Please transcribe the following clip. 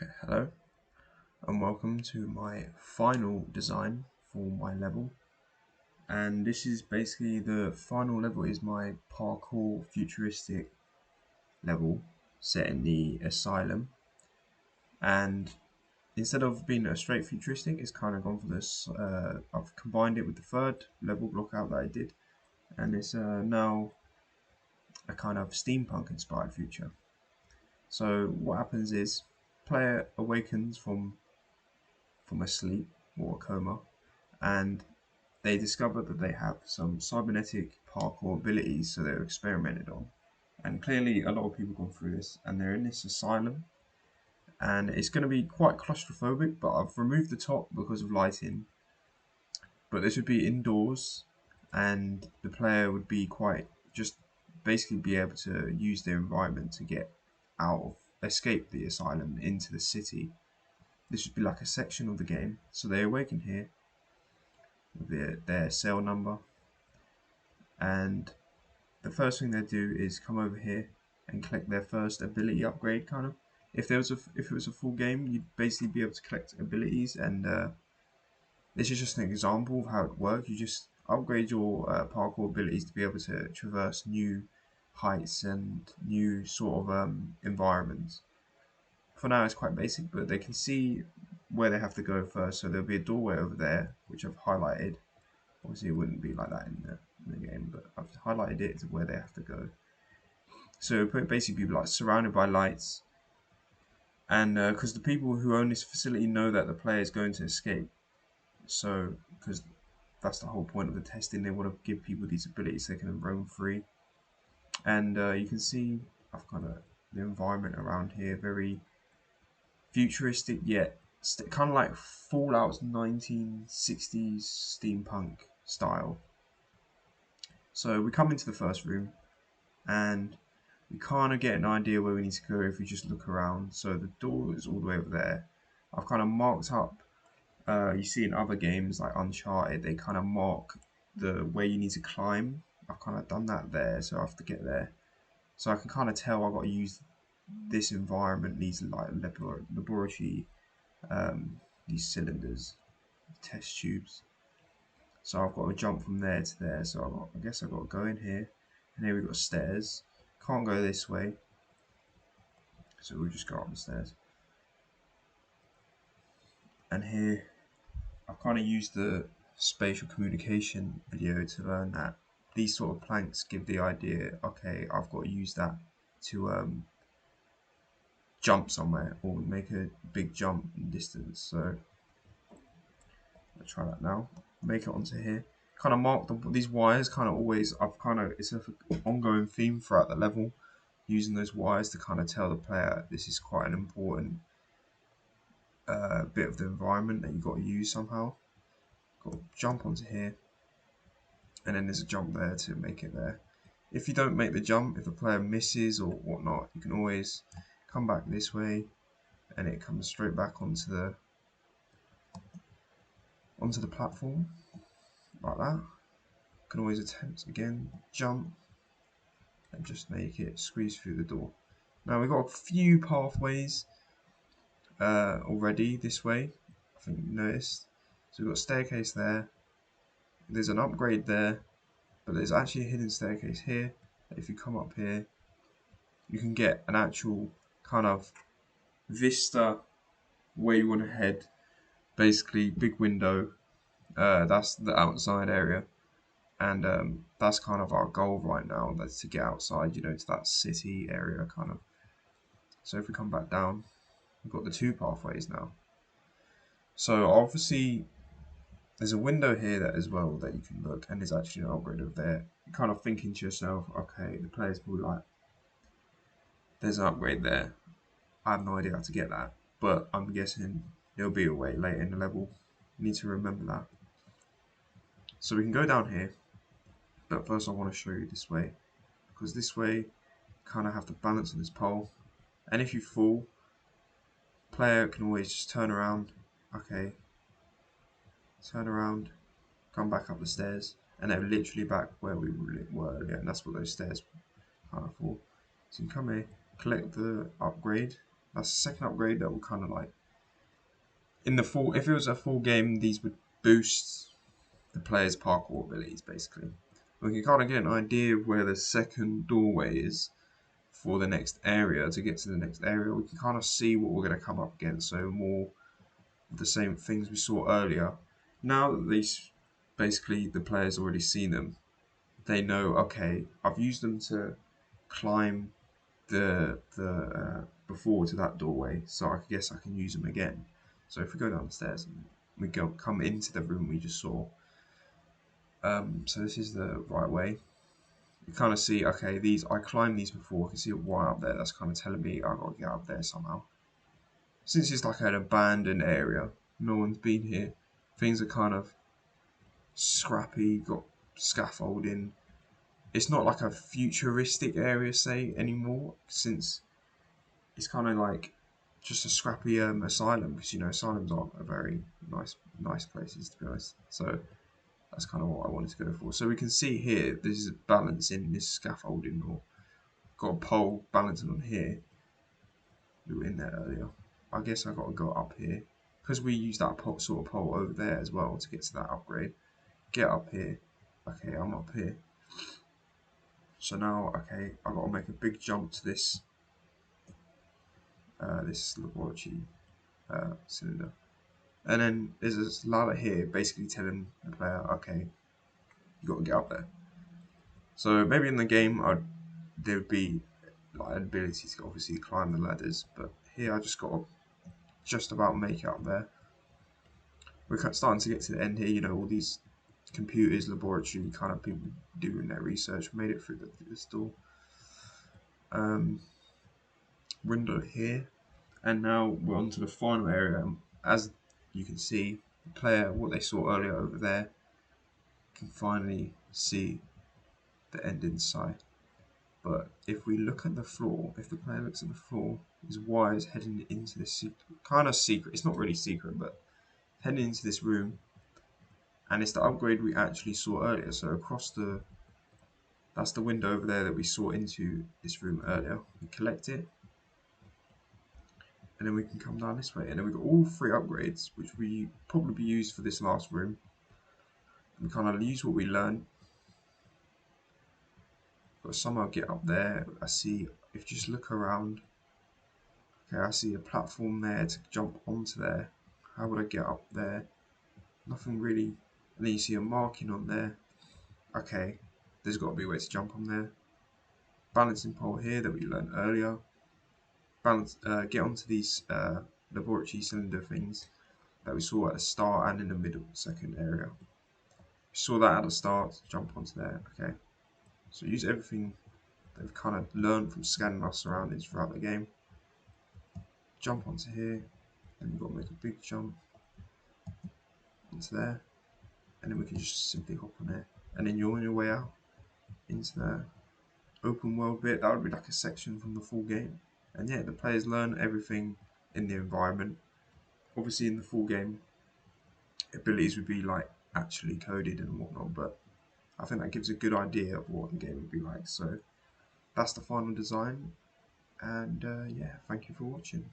Okay, hello and welcome to my final design for my level, and this is basically the final level is my parkour futuristic level set in the Asylum. And instead of being a straight futuristic, it's kind of gone for this. I've combined it with the third level block out that I did, and it's now a kind of steampunk inspired future. So what happens is player awakens from a sleep or a coma, and they discover that they have some cybernetic parkour abilities, so they're experimented on. And clearly, a lot of people gone through this, and they're in this asylum, and it's going to be quite claustrophobic. But I've removed the top because of lighting. But this would be indoors, and the player would be quite just basically be able to use their environment to get out of escape the asylum into the city. This would be like a section of the game. So they awaken here with their cell number, and the first thing they do is come over here and collect their first ability upgrade. Kind of, if it was a full game, you'd basically be able to collect abilities, and this is just an example of how it works. You just upgrade your parkour abilities to be able to traverse new heights and new sort of environments. For now, it's quite basic, but they can see where they have to go first. So there'll be a doorway over there, which I've highlighted. Obviously, it wouldn't be like that in the game, but I've highlighted it to where they have to go. So basically, be like surrounded by lights, and because the people who own this facility know that the player is going to escape, so because that's the whole point of the testing, they want to give people these abilities so they can roam free. And you can see I've kind of the environment around here very futuristic yet kind of like Fallout's 1960s steampunk style. So we come into the first room, and we kind of get an idea where we need to go if we just look around. So the door is all the way over there. I've kind of marked up, you see in other games like Uncharted, they kind of mark the where you need to climb. I've kind of done that there, so I have to get there. So I can kind of tell I've got to use this environment, these like laboratory, these cylinders, test tubes. So I've got to jump from there to there. So I guess I've got to go in here, and here we've got stairs. Can't go this way, so we'll just go up the stairs. And here I've kind of used the spatial communication video to learn that these sort of planks give the idea, okay, I've got to use that to jump somewhere or make a big jump in distance. So I'll try that now. Make it onto here. Kind of mark these wires. Kind of always. It's an ongoing theme throughout the level, using those wires to kind of tell the player this is quite an important bit of the environment that you've got to use somehow. Got to jump onto here, and then there's a jump there to make it there. If you don't make the jump, if the player misses or whatnot, you can always come back this way, and it comes straight back onto the platform like that. You can always attempt again, jump, and just make it squeeze through the door. Now we've got a few pathways already this way. I think you noticed. So we've got a staircase there. There's an upgrade there, but there's actually a hidden staircase here. If you come up here, you can get an actual kind of vista where you want to head. Basically, big window. That's the outside area, and that's kind of our goal right now. That's to get outside, to that city area kind of. So if we come back down, we've got the two pathways now. So obviously there's a window here that as well that you can look, and there's actually an upgrade over there. You're kind of thinking to yourself, okay, the players will be like, there's an upgrade there. I have no idea how to get that, but I'm guessing there'll be a way later in the level. You need to remember that. So we can go down here, but first I want to show you this way, because this way you kind of have to balance on this pole, and if you fall, player can always just turn around, okay, turn around, come back up the stairs, and they're literally back where we were earlier, and that's what those stairs kind of for. So you can come here, collect the upgrade, That's the second upgrade that will kind of like in the full. If it was a full game, these would boost the player's parkour abilities basically. We can kind of get an idea of where the second doorway is for the next area. To get to the next area, we can kind of see what we're going to come up against. So more of the same things we saw earlier. Now that these basically the player's already seen them, they know, okay, I've used them to climb the before to that doorway, so I guess I can use them again. So if we go down the stairs and we come into the room we just saw, so this is the right way. You kind of see, okay, these I climbed these before. I can see a wire up there. That's kind of telling me I got to get up there somehow. Since it's like an abandoned area, no one's been here. Things are kind of scrappy. Got scaffolding. It's not like a futuristic area, say, anymore, since it's kind of like just a scrappy asylum, because asylums aren't a very nice places, to be honest. So that's kind of what I wanted to go for. So we can see here this is balancing this scaffolding, or got a pole balancing on here. We were in there earlier. I guess I got to go up here because we used that sort of pole over there as well to get to that upgrade. Get up here. Okay, I'm up here. So now, okay, I got to make a big jump to this this laboratory cylinder. And then there's this ladder here basically telling the player, okay, you got to get up there. So maybe in the game there would be like an ability to obviously climb the ladders, but here I just got to just about make it up there. We're starting to get to the end here, all these computers, laboratory kind of people doing their research, made it through this door. Window here, and now we're on to the final area. As you can see, the player, what they saw earlier over there, can finally see the end in sight. But if we look at the floor, if the player looks at the floor, there's wires heading into this kind of secret. It's not really secret, but heading into this room. And it's the upgrade we actually saw earlier. So that's the window over there that we saw into this room earlier. We collect it. And then we can come down this way. And then we've got all three upgrades, which we probably use for this last room. And we kind of use what we learned. But somehow get up there. I see, if you just look around, okay, I see a platform there to jump onto there. How would I get up there? Nothing really. And then you see a marking on there. Okay, there's got to be a way to jump on there. Balancing pole here that we learned earlier. Get onto these laboratory cylinder things that we saw at the start and in the middle, second area. We saw that at the start, jump onto there. Okay, so use everything that we've kind of learned from scanning our surroundings throughout the game. Jump onto here, and we've got to make a big jump onto there, and then we can just simply hop on it, and then you're on your way out into the open world bit. That would be like a section from the full game. And yeah, the players learn everything in the environment. Obviously in the full game, abilities would be like actually coded and whatnot, but I think that gives a good idea of what the game would be like. So that's the final design, and yeah, thank you for watching.